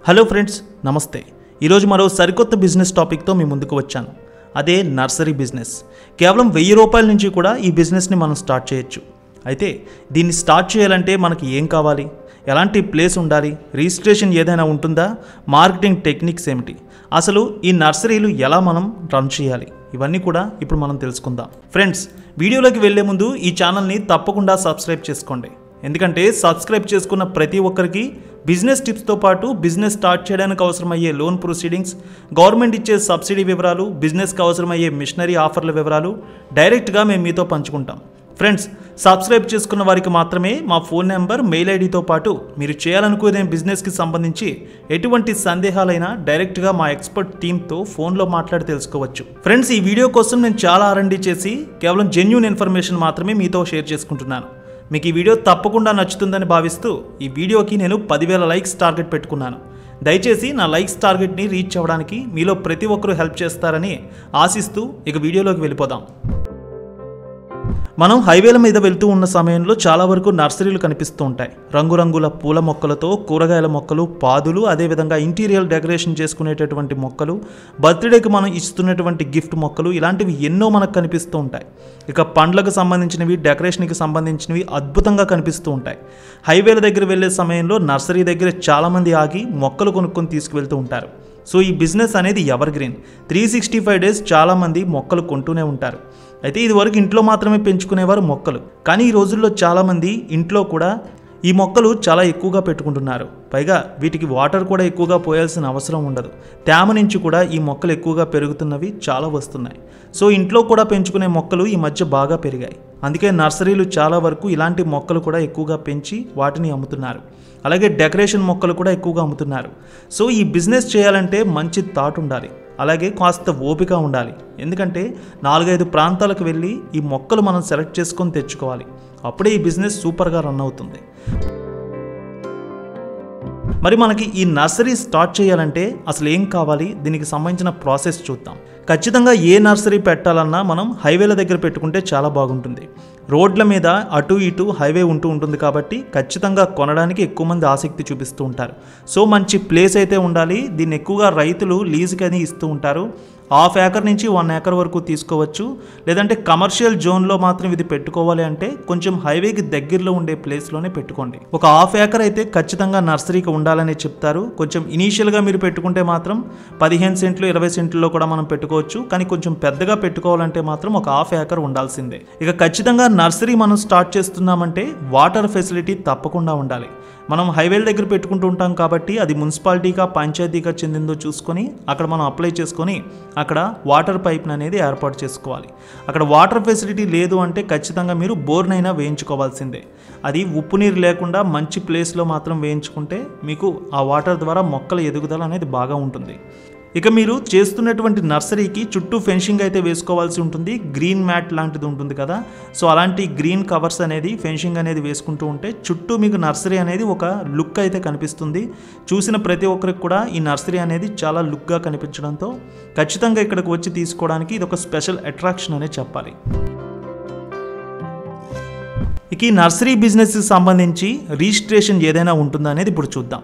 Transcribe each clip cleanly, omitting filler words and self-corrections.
Hello friends, నమస్తే. ఈరోజు మరో సరికొత్త బిజినెస్ టాపిక్తో మీ ముందుకు వచ్చాను. అదే నర్సరీ బిజినెస్. కేవలం 1000 రూపాయల నుంచి కూడా ఈ బిజినెస్ని మనం స్టార్ట్ చేయొచ్చు. అయితే దీన్ని స్టార్ట్ చేయాలంటే మనకి ఏం కావాలి, ఎలాంటి ప్లేస్ ఉండాలి, రిజిస్ట్రేషన్ ఏదైనా ఉంటుందా, మార్కెటింగ్ టెక్నిక్స్ ఏమిటి, అసలు ఈ నర్సరీలు ఎలా మనం రన్ చేయాలి, ఇవన్నీ కూడా ఇప్పుడు మనం తెలుసుకుందాం. ఫ్రెండ్స్, వీడియోలోకి వెళ్లే ముందు ఈ ఛానల్ని తప్పకుండా సబ్స్క్రైబ్ చేసుకోండి. ఎందుకంటే సబ్స్క్రైబ్ చేసుకున్న ప్రతి ఒక్కరికి బిజినెస్ టిప్స్తో పాటు బిజినెస్ స్టార్ట్ చేయడానికి అవసరమయ్యే లోన్ ప్రొసీడింగ్స్, గవర్నమెంట్ ఇచ్చే సబ్సిడీ వివరాలు, బిజినెస్కి అవసరమయ్యే మిషనరీ ఆఫర్ల వివరాలు డైరెక్ట్గా మేము మీతో పంచుకుంటాం. ఫ్రెండ్స్, సబ్స్క్రైబ్ చేసుకున్న వారికి మాత్రమే మా ఫోన్ నెంబర్, మెయిల్ ఐడితో పాటు మీరు చేయాలనుకునే బిజినెస్కి సంబంధించి ఎటువంటి సందేహాలైనా డైరెక్ట్గా మా ఎక్స్పర్ట్ టీంతో ఫోన్లో మాట్లాడి తెలుసుకోవచ్చు. ఫ్రెండ్స్, ఈ వీడియో కోసం నేను చాలా R&D చేసి కేవలం జెన్యూన్ ఇన్ఫర్మేషన్ మాత్రమే మీతో షేర్ చేసుకుంటున్నాను. మీకు ఈ వీడియో తప్పకుండా నచ్చుతుందని భావిస్తూ ఈ వీడియోకి నేను 10,000 లైక్స్ టార్గెట్ పెట్టుకున్నాను. దయచేసి నా లైక్స్ టార్గెట్ని రీచ్ అవ్వడానికి మీలో ప్రతి ఒక్కరూ హెల్ప్ చేస్తారని ఆశిస్తూ ఇక వీడియోలోకి వెళ్ళిపోదాం. మనం హైవేల మీద వెళ్తూ ఉన్న సమయంలో చాలా వరకు నర్సరీలు కనిపిస్తూ ఉంటాయి. రంగురంగుల పూల మొక్కలతో, కూరగాయల మొక్కలు, పాదులు, అదేవిధంగా ఇంటీరియర్ డెకరేషన్ చేసుకునేటటువంటి మొక్కలు, బర్త్డేకి మనం ఇస్తున్నటువంటి గిఫ్ట్ మొక్కలు, ఇలాంటివి ఎన్నో మనకు కనిపిస్తూ ఉంటాయి. ఇక పండ్లకు సంబంధించినవి, డెకరేషన్కి సంబంధించినవి అద్భుతంగా కనిపిస్తూ ఉంటాయి. హైవేల దగ్గర వెళ్ళే సమయంలో నర్సరీ దగ్గర చాలామంది ఆగి మొక్కలు కొనుక్కొని తీసుకువెళ్తూ ఉంటారు. సో ఈ బిజినెస్ అనేది ఎవర్ గ్రీన్. 365 డేస్ చాలామంది మొక్కలు కొంటూనే ఉంటారు. అయితే ఇదివరకు ఇంట్లో మాత్రమే పెంచుకునేవారు మొక్కలు, కానీ ఈ రోజుల్లో చాలామంది ఇంట్లో కూడా ఈ మొక్కలు చాలా ఎక్కువగా పెట్టుకుంటున్నారు. పైగా వీటికి వాటర్ కూడా ఎక్కువగా పోయాల్సిన అవసరం ఉండదు. తేమ నుంచి కూడా ఈ మొక్కలు ఎక్కువగా పెరుగుతున్నవి చాలా వస్తున్నాయి. సో ఇంట్లో కూడా పెంచుకునే మొక్కలు ఈ మధ్య బాగా పెరిగాయి. అందుకే నర్సరీలు చాలా వరకు ఇలాంటి మొక్కలు కూడా ఎక్కువగా పెంచి వాటిని అమ్ముతున్నారు. అలాగే డెకరేషన్ మొక్కలు కూడా ఎక్కువగా అమ్ముతున్నారు. సో ఈ బిజినెస్ చేయాలంటే మంచి థాట్ ఉండాలి, అలాగే కాస్త ఓపిక ఉండాలి. ఎందుకంటే 4-5 ప్రాంతాలకు వెళ్ళి ఈ మొక్కలు మనం సెలెక్ట్ చేసుకొని తెచ్చుకోవాలి. అప్పుడే ఈ బిజినెస్ సూపర్గా రన్ అవుతుంది. మరి మనకి ఈ నర్సరీ స్టార్ట్ చేయాలంటే అసలు ఏం కావాలి, దీనికి సంబంధించిన ప్రాసెస్ చూద్దాం. ఖచ్చితంగా ఏ నర్సరీ పెట్టాలన్నా మనం హైవేల దగ్గర పెట్టుకుంటే చాలా బాగుంటుంది. రోడ్ల మీద అటు ఇటు హైవే ఉంటూ ఉంటుంది కాబట్టి ఖచ్చితంగా కొనడానికి ఎక్కువ మంది ఆసక్తి చూపిస్తూ ఉంటారు. సో మంచి ప్లేస్ అయితే ఉండాలి. దీన్ని ఎక్కువగా రైతులు లీజుకి అని ఇస్తూ ఉంటారు. 1/2 ఏకర్ నుంచి 1 ఏకర్ వరకు తీసుకోవచ్చు. లేదంటే కమర్షియల్ జోన్లో మాత్రం ఇది పెట్టుకోవాలి అంటే కొంచెం హైవేకి దగ్గరలో ఉండే ప్లేస్లోనే పెట్టుకోండి. ఒక 1/2 ఏకర్ అయితే ఖచ్చితంగా నర్సరీకి ఉండాలని చెప్తారు. కొంచెం ఇనీషియల్గా మీరు పెట్టుకుంటే మాత్రం 15 సెంట్లు 20 సెంట్లలో కూడా మనం పెట్టుకోవచ్చు. కానీ కొంచెం పెద్దగా పెట్టుకోవాలంటే మాత్రం ఒక 1/2 ఏకర్ ఉండాల్సిందే. ఇక ఖచ్చితంగా నర్సరీ మనం స్టార్ట్ చేస్తున్నామంటే వాటర్ ఫెసిలిటీ తప్పకుండా ఉండాలి. మనం హైవేల దగ్గర పెట్టుకుంటూ ఉంటాం కాబట్టి అది మున్సిపాలిటీగా, పంచాయతీగా చెందిందో చూసుకొని అక్కడ మనం అప్లై చేసుకొని అక్కడ వాటర్ పైప్ని అనేది ఏర్పాటు చేసుకోవాలి. అక్కడ వాటర్ ఫెసిలిటీ లేదు అంటే ఖచ్చితంగా మీరు బోర్నైనా వేయించుకోవాల్సిందే. అది ఉప్పు నీరు లేకుండా మంచి ప్లేస్లో మాత్రం వేయించుకుంటే మీకు ఆ వాటర్ ద్వారా మొక్కల ఎదుగుదల అనేది బాగా ఉంటుంది. ఇక మీరు చేస్తున్నటువంటి నర్సరీకి చుట్టూ ఫెన్సింగ్ అయితే వేసుకోవాల్సి ఉంటుంది. గ్రీన్ మ్యాట్ లాంటిది ఉంటుంది కదా, సో అలాంటి గ్రీన్ కవర్స్ అనేది, ఫెన్సింగ్ అనేది వేసుకుంటూ ఉంటే చుట్టూ మీకు నర్సరీ అనేది ఒక లుక్ అయితే కనిపిస్తుంది. చూసిన ప్రతి ఒక్కరికి కూడా ఈ నర్సరీ అనేది చాలా లుక్గా కనిపించడంతో ఖచ్చితంగా ఇక్కడికి వచ్చి తీసుకోవడానికి ఇది ఒక స్పెషల్ అట్రాక్షన్ అనే చెప్పాలి. ఇక ఈ నర్సరీ బిజినెస్కి సంబంధించి రిజిస్ట్రేషన్ ఏదైనా ఉంటుందా అనేది ఇప్పుడు చూద్దాం.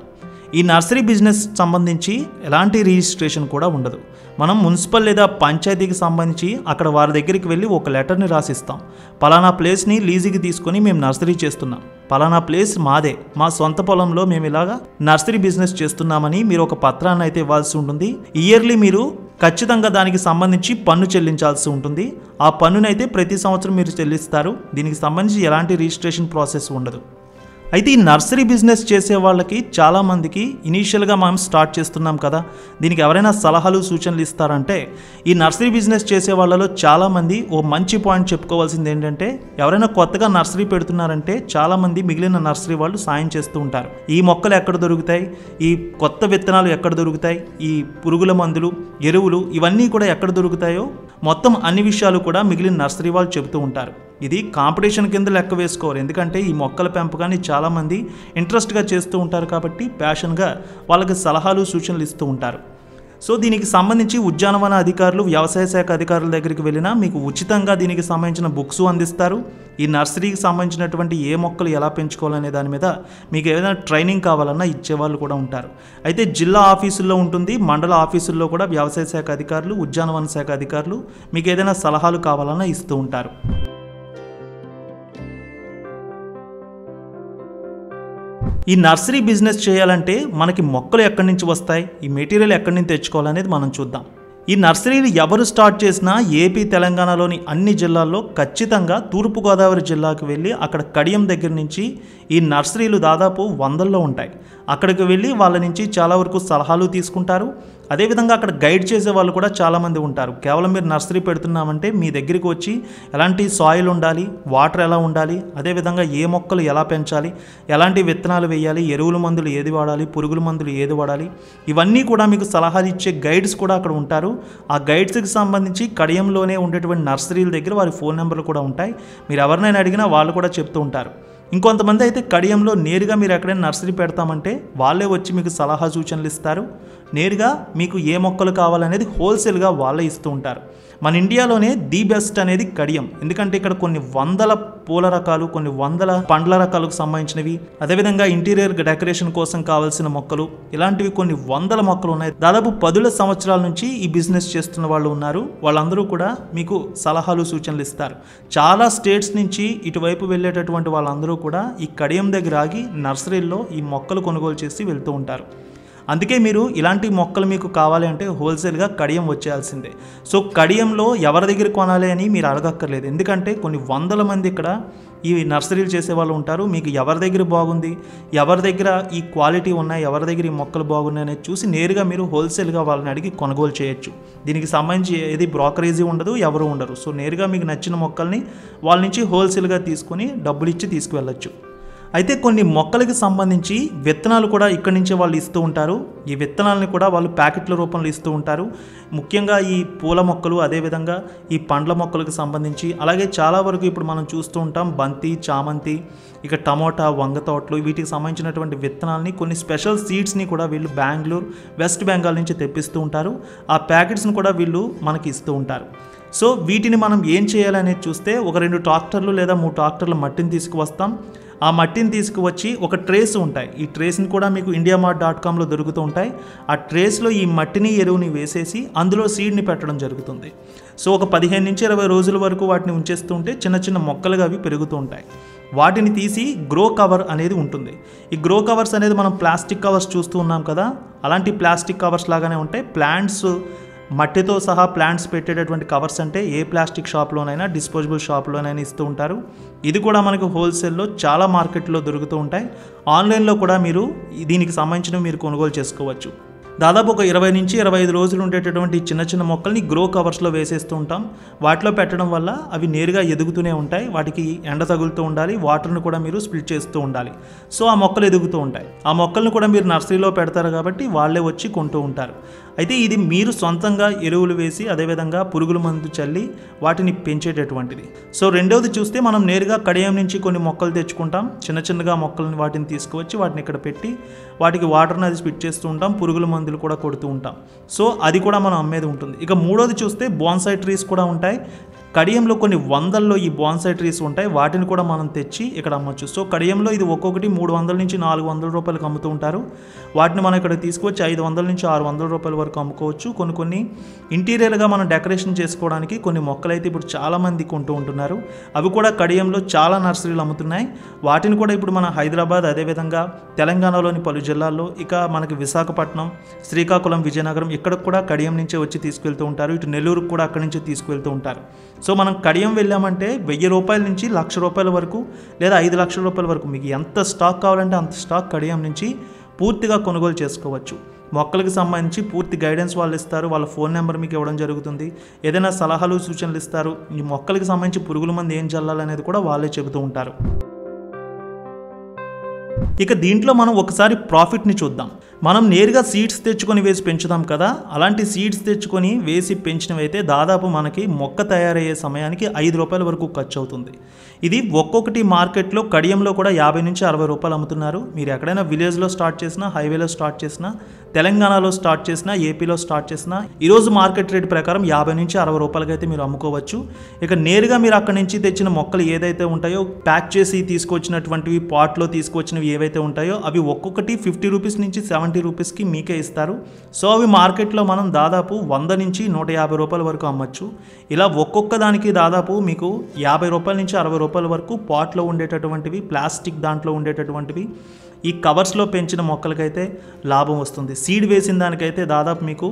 ఈ నర్సరీ బిజినెస్ సంబంధించి ఎలాంటి రిజిస్ట్రేషన్ కూడా ఉండదు. మనం మున్సిపల్ లేదా పంచాయతీకి సంబంధించి అక్కడ వారి దగ్గరికి వెళ్ళి ఒక లెటర్ని రాసిస్తాం. పలానా ప్లేస్ని లీజుకి తీసుకొని మేము నర్సరీ చేస్తున్నాం, పలానా ప్లేస్ మాదే, మా సొంత పొలంలో మేము ఇలాగా నర్సరీ బిజినెస్ చేస్తున్నామని మీరు ఒక పత్రాన్ని అయితే ఇవ్వాల్సి ఉంటుంది. ఇయర్లీ మీరు ఖచ్చితంగా దానికి సంబంధించి పన్ను చెల్లించాల్సి ఉంటుంది. ఆ పన్నునైతే ప్రతి సంవత్సరం మీరు చెల్లిస్తారు. దీనికి సంబంధించి ఎలాంటి రిజిస్ట్రేషన్ ప్రాసెస్ ఉండదు. అయితే ఈ నర్సరీ బిజినెస్ చేసే వాళ్ళకి చాలామందికి ఇనీషియల్గా మనం స్టార్ట్ చేస్తున్నాం కదా, దీనికి ఎవరైనా సలహాలు, సూచనలు ఇస్తారంటే ఈ నర్సరీ బిజినెస్ చేసే వాళ్ళలో చాలామంది ఓ మంచి పాయింట్ చెప్పుకోవాల్సింది ఏంటంటే, ఎవరైనా కొత్తగా నర్సరీ పెడుతున్నారంటే చాలామంది మిగిలిన నర్సరీ వాళ్ళు సాయం చేస్తూ ఉంటారు. ఈ మొక్కలు ఎక్కడ దొరుకుతాయి, ఈ కొత్త విత్తనాలు ఎక్కడ దొరుకుతాయి, ఈ పురుగుల మందులు, ఎరువులు ఇవన్నీ కూడా ఎక్కడ దొరుకుతాయో మొత్తం అన్ని విషయాలు కూడా మిగిలిన నర్సరీ వాళ్ళు చెబుతూ ఉంటారు. ఇది కాంపిటీషన్ కింద లెక్క వేసుకోవాలి. ఎందుకంటే ఈ మొక్కల పెంపకాన్ని చాలామంది ఇంట్రెస్ట్గా చేస్తూ ఉంటారు కాబట్టి ప్యాషన్గా వాళ్ళకి సలహాలు, సూచనలు ఇస్తూ ఉంటారు. సో దీనికి సంబంధించి ఉద్యానవన అధికారులు, వ్యవసాయ శాఖ అధికారుల దగ్గరికి వెళ్ళినా మీకు ఉచితంగా దీనికి సంబంధించిన బుక్స్ అందిస్తారు. ఈ నర్సరీకి సంబంధించినటువంటి ఏ మొక్కలు ఎలా పెంచుకోవాలనే దాని మీద మీకు ఏదైనా ట్రైనింగ్ కావాలన్నా ఇచ్చేవాళ్ళు కూడా ఉంటారు. అయితే జిల్లా ఆఫీసుల్లో ఉంటుంది, మండల ఆఫీసుల్లో కూడా వ్యవసాయ శాఖ అధికారులు, ఉద్యానవన శాఖ అధికారులు మీకు ఏదైనా సలహాలు కావాలన్నా ఇస్తూ ఉంటారు. ఈ నర్సరీ బిజినెస్ చేయాలంటే మనకి మొక్కలు ఎక్కడి నుంచి వస్తాయి, ఈ మెటీరియల్ ఎక్కడి నుంచి తెచ్చుకోవాలనేది మనం చూద్దాం. ఈ నర్సరీలు ఎవరు స్టార్ట్ చేసినా ఏపీ, తెలంగాణలోని అన్ని జిల్లాల్లో ఖచ్చితంగా తూర్పుగోదావరి జిల్లాకు వెళ్ళి అక్కడ కడియం దగ్గర నుంచి ఈ నర్సరీలు దాదాపు 100లో ఉంటాయి. అక్కడికి వెళ్ళి వాళ్ళ నుంచి చాలా వరకు సలహాలు తీసుకుంటారు. అదేవిధంగా అక్కడ గైడ్ చేసే వాళ్ళు కూడా చాలామంది ఉంటారు. కేవలం మీరు నర్సరీ పెడుతున్నామంటే మీ దగ్గరికి వచ్చి ఎలాంటి సాయిల్ ఉండాలి, వాటర్ ఎలా ఉండాలి, అదేవిధంగా ఏ మొక్కలు ఎలా పెంచాలి, ఎలాంటి విత్తనాలు వేయాలి, ఎరువుల మందులు ఏది వాడాలి, పురుగుల మందులు ఏది వాడాలి, ఇవన్నీ కూడా మీకు సలహాలు ఇచ్చే గైడ్స్ కూడా అక్కడ ఉంటారు. ఆ గైడ్స్కి సంబంధించి కడియంలోనే ఉండేటువంటి నర్సరీల దగ్గర వారి ఫోన్ నెంబర్లు కూడా ఉంటాయి. మీరు ఎవరినైనా అడిగినా వాళ్ళు కూడా చెప్తూ ఉంటారు. ఇంకొంతమంది అయితే కడియంలో నేరుగా మీరు ఎక్కడైనా నర్సరీ పెడతామంటే వాళ్ళే వచ్చి మీకు సలహా సూచనలు ఇస్తారు. నేరుగా మీకు ఏ మొక్కలు కావాలనేది హోల్సేల్గా వాళ్ళే ఇస్తూ ఉంటారు. మన ఇండియాలోనే ది బెస్ట్ అనేది కడియం. ఎందుకంటే ఇక్కడ కొన్ని వందల పూల రకాలు, కొన్ని వందల పండ్ల రకాలకు సంబంధించినవి, అదేవిధంగా ఇంటీరియర్ డెకరేషన్ కోసం కావాల్సిన మొక్కలు, ఇలాంటివి కొన్ని వందల మొక్కలు ఉన్నాయి. దాదాపు 10 సంవత్సరాల నుంచి ఈ బిజినెస్ చేస్తున్న వాళ్ళు ఉన్నారు. వాళ్ళందరూ కూడా మీకు సలహాలు సూచనలు ఇస్తారు. చాలా స్టేట్స్ నుంచి ఇటువైపు వెళ్ళేటటువంటి వాళ్ళందరూ కూడా ఈ కడియం దగ్గర ఆగి నర్సరీల్లో ఈ మొక్కలు కొనుగోలు చేసి వెళ్తూ ఉంటారు. అందుకే మీరు ఇలాంటి మొక్కలు మీకు కావాలి అంటే హోల్సేల్గా కడియం వచ్చేయాల్సిందే. సో కడియంలో ఎవరి దగ్గర కొనాలి అని మీరు అడగక్కర్లేదు. ఎందుకంటే కొన్ని వందల మంది ఇక్కడ ఈ నర్సరీలు చేసేవాళ్ళు ఉంటారు. మీకు ఎవరి దగ్గర బాగుంది, ఎవరి దగ్గర ఈ క్వాలిటీ ఉన్నాయి, ఎవరి దగ్గర ఈ మొక్కలు బాగున్నాయి అనేది చూసి నేరుగా మీరు హోల్సేల్గా వాళ్ళని అడిగి కొనుగోలు చేయొచ్చు. దీనికి సంబంధించి ఏది బ్రోకరేజీ ఉండదు, ఎవరు ఉండరు. సో నేరుగా మీకు నచ్చిన మొక్కల్ని వాళ్ళ నుంచి హోల్సేల్గా తీసుకొని డబ్బులు ఇచ్చి తీసుకువెళ్ళచ్చు. అయితే కొన్ని మొక్కలకి సంబంధించి విత్తనాలు కూడా ఇక్కడి నుంచే వాళ్ళు ఇస్తూ ఉంటారు. ఈ విత్తనాలని కూడా వాళ్ళు ప్యాకెట్ల రూపంలో ఇస్తూ ఉంటారు. ముఖ్యంగా ఈ పూల మొక్కలు, అదేవిధంగా ఈ పండ్ల మొక్కలకు సంబంధించి, అలాగే చాలా వరకు ఇప్పుడు మనం చూస్తూ ఉంటాం బంతి, చామంతి, ఇక టమోటా, వంగ తోటలు, వీటికి సంబంధించినటువంటి విత్తనాలని, కొన్ని స్పెషల్ సీడ్స్ని కూడా వీళ్ళు బెంగళూరు, వెస్ట్ బెంగాల్ నుంచి తెప్పిస్తూ ఉంటారు. ఆ ప్యాకెట్స్ని కూడా వీళ్ళు మనకి ఇస్తూ ఉంటారు. సో వీటిని మనం ఏం చేయాలనేది చూస్తే ఒక 2 ట్రాక్టర్లు లేదా 3 ట్రాక్టర్ల మట్టిని తీసుకువస్తాం. ఆ మట్టిని తీసుకువచ్చి ఒక ట్రేస్ ఉంటాయి. ఈ ట్రేస్ని కూడా మీకు indiamart.comలో దొరుకుతూ ఉంటాయి. ఆ ట్రేస్లో ఈ మట్టిని, ఎరువుని వేసేసి అందులో సీడ్ని పెట్టడం జరుగుతుంది. సో ఒక 15 నుంచి 20 రోజుల వరకు వాటిని ఉంచేస్తూ ఉంటే చిన్న చిన్న మొక్కలుగా అవి పెరుగుతూ ఉంటాయి. వాటిని తీసి గ్రో కవర్ అనేది ఉంటుంది. ఈ గ్రో కవర్స్ అనేది మనం ప్లాస్టిక్ కవర్స్ చూస్తూ ఉన్నాం కదా, అలాంటి ప్లాస్టిక్ కవర్స్ లాగానే ఉంటాయి. ప్లాంట్స్ మట్టితో సహా ప్లాంట్స్ పెట్టేటటువంటి కవర్స్ అంటే ఏ ప్లాస్టిక్ షాప్లోనైనా, డిస్పోజబుల్ షాప్లోనైనా ఇస్తూ ఉంటారు. ఇది కూడా మనకు హోల్సేల్లో చాలా మార్కెట్లో దొరుకుతూ ఉంటాయి. ఆన్లైన్లో కూడా మీరు దీనికి సంబంధించినవి మీరు కొనుగోలు చేసుకోవచ్చు. దాదాపు ఒక 20 నుంచి 25 రోజులు ఉండేటటువంటి చిన్న చిన్న మొక్కల్ని గ్రో కవర్స్లో వేసేస్తూ ఉంటాం. వాటిలో పెట్టడం వల్ల అవి నేరుగా ఎదుగుతూనే ఉంటాయి. వాటికి ఎండ తగులుతూ ఉండాలి, వాటర్ను కూడా మీరు స్ప్లిట్ చేస్తూ ఉండాలి. సో ఆ మొక్కలు ఎదుగుతూ ఉంటాయి. ఆ మొక్కలను కూడా మీరు నర్సరీలో పెడతారు కాబట్టి వాళ్ళే వచ్చి కొంటూ ఉంటారు. అయితే ఇది మీరు సొంతంగా ఎరువులు వేసి, అదేవిధంగా పురుగుల మందు చల్లి వాటిని పెంచేటటువంటిది. సో రెండవది చూస్తే మనం నేరుగా కడియం నుంచి కొన్ని మొక్కలు తెచ్చుకుంటాం. చిన్న చిన్నగా మొక్కలను వాటిని తీసుకువచ్చి వాటిని ఇక్కడ పెట్టి వాటికి వాటర్ని అది స్పిట్ చేస్తూ ఉంటాం, పురుగుల మందులు కూడా కొడుతూ ఉంటాం. సో అది కూడా మనం అమ్మేది ఉంటుంది. ఇక మూడోది చూస్తే బోన్సాయి ట్రీస్ కూడా ఉంటాయి. కడియంలో కొన్ని వందల్లో ఈ బోన్సాయి ట్రీస్ ఉంటాయి. వాటిని కూడా మనం తెచ్చి ఇక్కడ అమ్మొచ్చు. సో కడియంలో ఇది ఒక్కొక్కటి 300 నుంచి 400 రూపాయలకు అమ్ముతూ ఉంటారు. వాటిని మనం ఇక్కడ తీసుకొచ్చి 500 నుంచి 600 రూపాయల వరకు అమ్ముకోవచ్చు. కొన్ని ఇంటీరియర్గా మనం డెకరేషన్ చేసుకోవడానికి కొన్ని మొక్కలైతే ఇప్పుడు చాలామంది కొంటూ ఉంటున్నారు. అవి కూడా కడియంలో చాలా నర్సరీలు అమ్ముతున్నాయి. వాటిని కూడా ఇప్పుడు మన హైదరాబాద్, అదేవిధంగా తెలంగాణలోని పలు జిల్లాల్లో, ఇక మనకి విశాఖపట్నం, శ్రీకాకుళం, విజయనగరం, ఇక్కడ కూడా కడియం నుంచే వచ్చి తీసుకెళ్తూ ఉంటారు. ఇటు నెల్లూరుకు కూడా అక్కడి నుంచి తీసుకువెళ్తూ ఉంటారు. సో మనం కడియం వెళ్ళామంటే 1000 రూపాయల నుంచి 1,00,000 రూపాయల వరకు లేదా 5 లక్షల రూపాయల వరకు మీకు ఎంత స్టాక్ కావాలంటే అంత స్టాక్ కడియం నుంచి పూర్తిగా కొనుగోలు చేసుకోవచ్చు. మొక్కలకు సంబంధించి పూర్తి గైడెన్స్ వాళ్ళు ఇస్తారు. వాళ్ళ ఫోన్ నెంబర్ మీకు ఇవ్వడం జరుగుతుంది. ఏదైనా సలహాలు సూచనలు ఇస్తారు. ఈ మొక్కలకు సంబంధించి పురుగుల మందు ఏం చల్లాలనేది కూడా వాళ్ళే చెబుతూ ఉంటారు. ఇక దీంట్లో మనం ఒకసారి ప్రాఫిట్ని చూద్దాం. మనం నేరుగా సీడ్స్ తెచ్చుకొని వేసి పెంచుదాం కదా, అలాంటి సీడ్స్ తెచ్చుకొని వేసి పెంచినవైతే దాదాపు మనకి మొక్క తయారయ్యే సమయానికి 5 రూపాయల వరకు ఖర్చు అవుతుంది. ఇది ఒక్కొక్కటి మార్కెట్లో కడియంలో కూడా 50 నుంచి 60 రూపాయలు అమ్ముతున్నారు. మీరు ఎక్కడైనా విలేజ్లో స్టార్ట్ చేసినా, హైవేలో స్టార్ట్ చేసినా, తెలంగాణలో స్టార్ట్ చేసినా, ఏపీలో స్టార్ట్ చేసినా ఈరోజు మార్కెట్ రేట్ ప్రకారం 50 నుంచి 60 రూపాయలకి అయితే మీరు అమ్ముకోవచ్చు. ఇక నేరుగా మీరు అక్కడి నుంచి తెచ్చిన మొక్కలు ఏదైతే ఉంటాయో ప్యాక్ చేసి తీసుకొచ్చినటువంటివి, పాట్లో తీసుకొచ్చినవి ఏవైతే ఉంటాయో అవి ఒక్కొక్కటి 50 రూపీస్ నుంచి 70 రూపీస్కి మీకే ఇస్తారు. సో అవి మార్కెట్లో మనం దాదాపు 100 నుంచి 150 రూపాయల వరకు అమ్మచ్చు. ఇలా ఒక్కొక్క దానికి దాదాపు మీకు 50 రూపాయల నుంచి 60 రూపాయల వరకు పాట్లో ఉండేటటువంటివి, ప్లాస్టిక్ దాంట్లో ఉండేటటువంటివి, ఈ కవర్స్లో పెంచిన మొక్కలకైతే లాభం వస్తుంది. సీడ్ వేసిన దానికైతే దాదాపు మీకు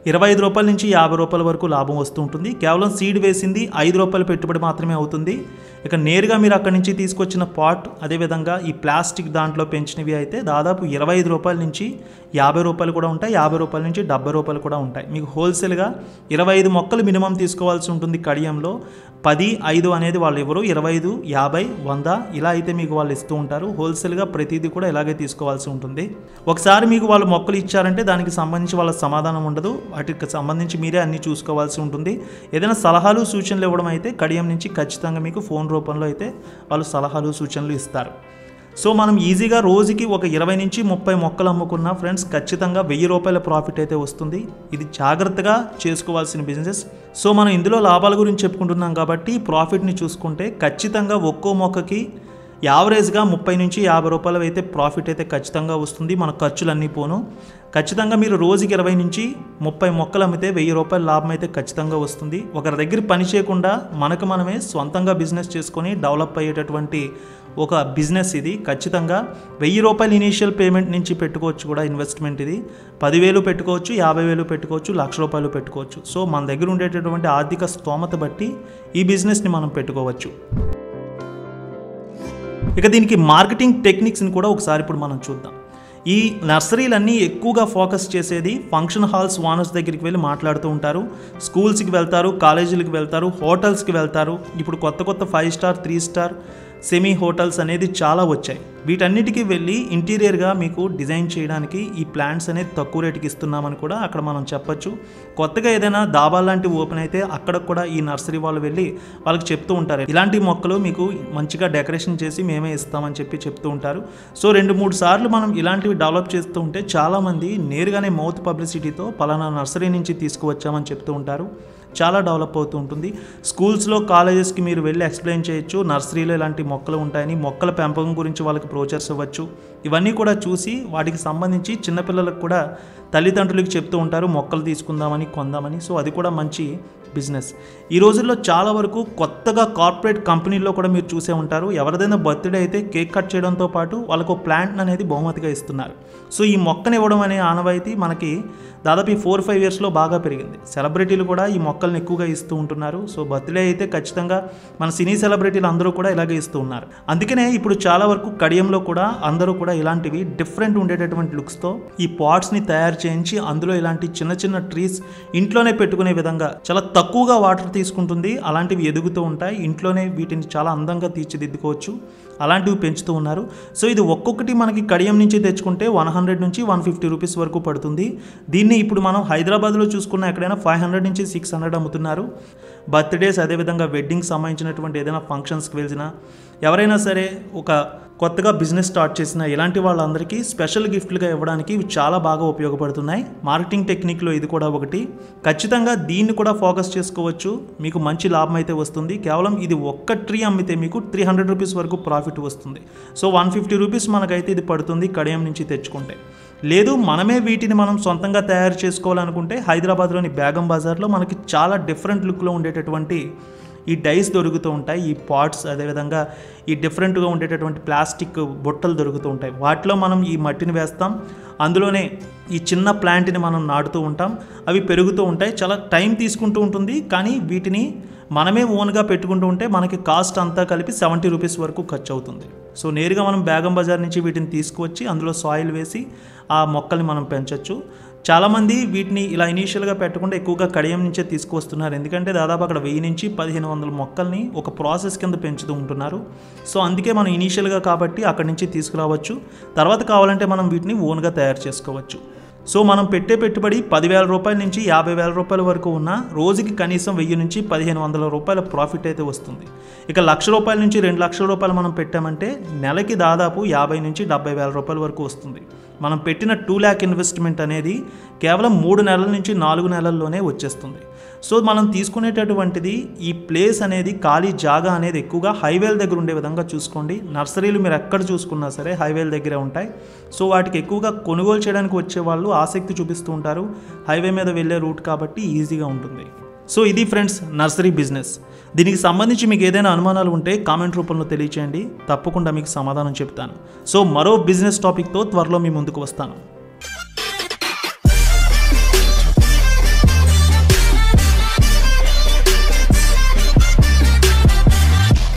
25 రూపాయల నుంచి 50 రూపాయల వరకు లాభం వస్తూ ఉంటుంది. కేవలం సీడ్ వేసింది 5 రూపాయల పెట్టుబడి మాత్రమే అవుతుంది. ఇక నేరుగా మీరు అక్కడి నుంచి తీసుకొచ్చిన పాట్, అదేవిధంగా ఈ ప్లాస్టిక్ దాంట్లో పెంచినవి అయితే దాదాపు 25 రూపాయల నుంచి 50 రూపాయలు కూడా ఉంటాయి, 50 రూపాయల నుంచి 70 రూపాయలు కూడా ఉంటాయి. మీకు హోల్సేల్గా 25 మొక్కలు మినిమం తీసుకోవాల్సి ఉంటుంది. కడియంలో 10, 5 అనేది వాళ్ళు ఎవరు, 25, 50, 100 ఇలా అయితే మీకు వాళ్ళు ఇస్తూ ఉంటారు. హోల్సేల్గా ప్రతిదీ కూడా ఇలాగే తీసుకోవాల్సి ఉంటుంది. ఒకసారి మీకు వాళ్ళు మొక్కలు ఇచ్చారంటే దానికి సంబంధించి వాళ్ళ సమాధానం ఉండదు, వాటికి సంబంధించి మీరే అన్నీ చూసుకోవాల్సి ఉంటుంది. ఏదైనా సలహాలు సూచనలు ఇవ్వడం అయితే కడియం నుంచి ఖచ్చితంగా మీకు ఫోన్ రూపంలో అయితే వాళ్ళు సలహాలు సూచనలు ఇస్తారు. సో మనం ఈజీగా రోజుకి ఒక 20 నుంచి 30 మొక్కలు అమ్ముకున్న ఫ్రెండ్స్ ఖచ్చితంగా 1000 రూపాయల ప్రాఫిట్ అయితే వస్తుంది. ఇది జాగ్రత్తగా చేసుకోవాల్సిన బిజినెస్. సో మనం ఇందులో లాభాల గురించి చెప్పుకుంటున్నాం కాబట్టి ప్రాఫిట్ని చూసుకుంటే ఖచ్చితంగా ఒక్కో మొక్కకి యావరేజ్గా 30 నుంచి 50 రూపాయలు అయితే ప్రాఫిట్ అయితే ఖచ్చితంగా వస్తుంది. మన ఖర్చులన్నీ పోను. ఖచ్చితంగా మీరు రోజుకి 20 నుంచి 30 మొక్కలు అమ్మితే 1000 రూపాయల లాభం అయితే ఖచ్చితంగా వస్తుంది. ఒకరి దగ్గర పని చేయకుండా మనకు మనమే సొంతంగా బిజినెస్ చేసుకొని డెవలప్ అయ్యేటటువంటి ఒక బిజినెస్ ఇది. ఖచ్చితంగా 1000 రూపాయలు ఇనీషియల్ పేమెంట్ నుంచి పెట్టుకోవచ్చు కూడా ఇన్వెస్ట్మెంట్ ఇది. 10,000 పెట్టుకోవచ్చు, 50,000 పెట్టుకోవచ్చు, 1,00,000 రూపాయలు పెట్టుకోవచ్చు. సో మన దగ్గర ఉండేటటువంటి ఆర్థిక స్తోమత బట్టి ఈ బిజినెస్ని మనం పెట్టుకోవచ్చు. ఇక దీనికి మార్కెటింగ్ టెక్నిక్స్ని కూడా ఒకసారి ఇప్పుడు మనం చూద్దాం. ఈ నర్సరీలన్నీ ఎక్కువగా ఫోకస్ చేసేది ఫంక్షన్ హాల్స్ ఓనర్స్ దగ్గరికి వెళ్ళి మాట్లాడుతూ ఉంటారు. స్కూల్స్కి వెళ్తారు, కాలేజీలకు వెళ్తారు, హోటల్స్కి వెళ్తారు. ఇప్పుడు కొత్త 5 స్టార్ 3 స్టార్ సెమీ హోటల్స్ అనేది చాలా వచ్చాయి. వీటన్నిటికీ వెళ్ళి ఇంటీరియర్గా మీకు డిజైన్ చేయడానికి ఈ ప్లాంట్స్ అనేది తక్కువ రేటుకి ఇస్తున్నామని కూడా అక్కడ మనం చెప్పచ్చు. కొత్తగా ఏదైనా దాబా లాంటివి ఓపెన్ అయితే అక్కడ కూడా ఈ నర్సరీ వాళ్ళు వెళ్ళి వాళ్ళకి చెప్తూ ఉంటారు, ఇలాంటి మొక్కలు మీకు మంచిగా డెకరేషన్ చేసి మేమే ఇస్తామని చెప్తూ ఉంటారు. సో 2-3 సార్లు మనం ఇలాంటివి డెవలప్ చేస్తూ ఉంటే చాలామంది నేరుగానే మౌత్ పబ్లిసిటీతో పలానా నర్సరీ నుంచి తీసుకువచ్చామని చెప్తూ ఉంటారు. చాలా డెవలప్ అవుతూ ఉంటుంది. స్కూల్స్లో, కాలేజెస్కి మీరు వెళ్ళి ఎక్స్ప్లెయిన్ చేయొచ్చు, నర్సరీలో ఇలాంటి మొక్కలు ఉంటాయని, మొక్కల పెంపకం గురించి వాళ్ళకి బ్రోచర్స్ ఇవ్వచ్చు. ఇవన్నీ కూడా చూసి వాటికి సంబంధించి చిన్నపిల్లలకు కూడా తల్లిదండ్రులకు చెప్తూ ఉంటారు మొక్కలు తీసుకుందామని, కొందామని. సో అది కూడా మంచి బిజినెస్. ఈ రోజుల్లో చాలా వరకు కొత్తగా కార్పొరేట్ కంపెనీల్లో కూడా మీరు చూసే ఉంటారు, ఎవరిదైనా బర్త్డే అయితే కేక్ కట్ చేయడంతో పాటు వాళ్ళకు ప్లాంట్ అనేది బహుమతిగా ఇస్తున్నారు. సో ఈ మొక్కని ఇవ్వడం అనే ఆనవాయితీ మనకి దాదాపు 4-5 ఇయర్స్లో బాగా పెరిగింది. సెలబ్రిటీలు కూడా ఈ మొక్కల్ని ఎక్కువగా ఇస్తూ ఉంటున్నారు. సో బర్త్డే అయితే ఖచ్చితంగా మన సినీ సెలబ్రిటీలు అందరూ కూడా ఇలాగే ఇస్తూ ఉన్నారు. అందుకనే ఇప్పుడు చాలా వరకు కడియంలో కూడా అందరూ కూడా ఇలాంటివి డిఫరెంట్ ఉండేటటువంటి లుక్స్తో ఈ పాట్స్ని తయారు చేయించి అందులో ఇలాంటి చిన్న ట్రీస్ ఇంట్లోనే పెట్టుకునే విధంగా, చాలా తక్కువగా వాటర్ తీసుకుంటుంది, అలాంటివి ఎదుగుతూ ఉంటాయి. ఇంట్లోనే వీటిని చాలా అందంగా తీర్చిదిద్దుకోవచ్చు, అలాంటివి పెంచుతూ ఉన్నారు. సో ఇది ఒక్కొక్కటి మనకి కడియం నుంచి తెచ్చుకుంటే 100 నుంచి 150 రూపీస్ వరకు పడుతుంది. దీన్ని ఇప్పుడు మనం హైదరాబాద్లో చూసుకున్న ఎక్కడైనా 500 నుంచి 600 అమ్ముతున్నారు. బర్త్డేస్, అదేవిధంగా వెడ్డింగ్కి సంబంధించినటువంటి ఏదైనా ఫంక్షన్స్కి వెళ్ళినా, ఎవరైనా సరే ఒక కొత్తగా బిజినెస్ స్టార్ట్ చేసిన ఇలాంటి వాళ్ళందరికీ స్పెషల్ గిఫ్ట్లుగా ఇవ్వడానికి ఇవి చాలా బాగా ఉపయోగపడుతున్నాయి. మార్కెటింగ్ టెక్నిక్లో ఇది కూడా ఒకటి. ఖచ్చితంగా దీన్ని కూడా ఫోకస్ చేసుకోవచ్చు, మీకు మంచి లాభం అయితే వస్తుంది. కేవలం ఇది ఒక్క ట్రీ అమ్మితే మీకు 300 రూపీస్ వరకు ప్రాఫిట్ వస్తుంది. సో 150 రూపీస్ మనకైతే ఇది పడుతుంది కడియం నుంచి తెచ్చుకుంటే. లేదు మనమే వీటిని మనం సొంతంగా తయారు చేసుకోవాలనుకుంటే హైదరాబాద్లోని బేగం బజార్లో మనకి చాలా డిఫరెంట్ లుక్లో ఉండేటటువంటి ఈ డైస్ దొరుకుతూ ఉంటాయి. ఈ పాట్స్, అదేవిధంగా ఈ డిఫరెంట్గా ఉండేటటువంటి ప్లాస్టిక్ బుట్టలు దొరుకుతూ ఉంటాయి. వాటిలో మనం ఈ మట్టిని వేస్తాం, అందులోనే ఈ చిన్న ప్లాంట్ని మనం నాటుతూ ఉంటాం, అవి పెరుగుతూ ఉంటాయి. చాలా టైం తీసుకుంటూ ఉంటుంది, కానీ వీటిని మనమే ఓన్గా పెట్టుకుంటూ ఉంటే మనకి కాస్ట్ అంతా కలిపి 70 రూపీస్ వరకు ఖర్చు అవుతుంది. సో నేరుగా మనం బేగం బజార్ నుంచి వీటిని తీసుకువచ్చి అందులో సాయిల్ వేసి ఆ మొక్కల్ని మనం పెంచవచ్చు. చాలామంది వీటిని ఇలా ఇనీషియల్గా పెట్టకుండా ఎక్కువగా కడియం నుంచే తీసుకువస్తున్నారు. ఎందుకంటే దాదాపు అక్కడ 1000 నుంచి 1500 మొక్కల్ని ఒక ప్రాసెస్ కింద పెంచుతూ ఉంటున్నారు. సో అందుకే మనం ఇనీషియల్గా కాబట్టి అక్కడి నుంచి తీసుకురావచ్చు. తర్వాత కావాలంటే మనం వీటిని ఓన్గా తయారు చేసుకోవచ్చు. సో మనం పెట్టే పెట్టుబడి 10,000 రూపాయల నుంచి 50,000 రూపాయల వరకు ఉన్న రోజుకి కనీసం 1000 నుంచి 1500 రూపాయల ప్రాఫిట్ అయితే వస్తుంది. ఇక 1,00,000 రూపాయల నుంచి 2,00,000 రూపాయలు మనం పెట్టామంటే నెలకి దాదాపు 50 నుంచి 70,000 రూపాయల వరకు వస్తుంది. మనం పెట్టిన 2 lakh ఇన్వెస్ట్మెంట్ అనేది కేవలం 3 నెలల నుంచి 4 నెలల్లోనే వచ్చేస్తుంది. సో మనం తీసుకునేటటువంటిది ఈ ప్లేస్ అనేది ఖాళీ జాగా అనేది ఎక్కువగా హైవేల దగ్గర ఉండే విధంగా చూసుకోండి. నర్సరీలు మీరు ఎక్కడ చూసుకున్నా సరే హైవేల దగ్గరే ఉంటాయి. సో వాటికి ఎక్కువగా కొనుగోలు చేయడానికి వచ్చే వాళ్ళు ఆసక్తి చూపిస్తూ ఉంటారు. హైవే మీద వెళ్ళే రూట్ కాబట్టి ఈజీగా ఉంటుంది. సో ఇది ఫ్రెండ్స్ నర్సరీ బిజినెస్. దీనికి సంబంధించి మీకు ఏదైనా అనుమానాలు ఉంటే కామెంట్ రూపంలో తెలియచేయండి, తప్పకుండా మీకు సమాధానం చెప్తాను. సో మరో బిజినెస్ టాపిక్తో త్వరలో మీ ముందుకు వస్తాను.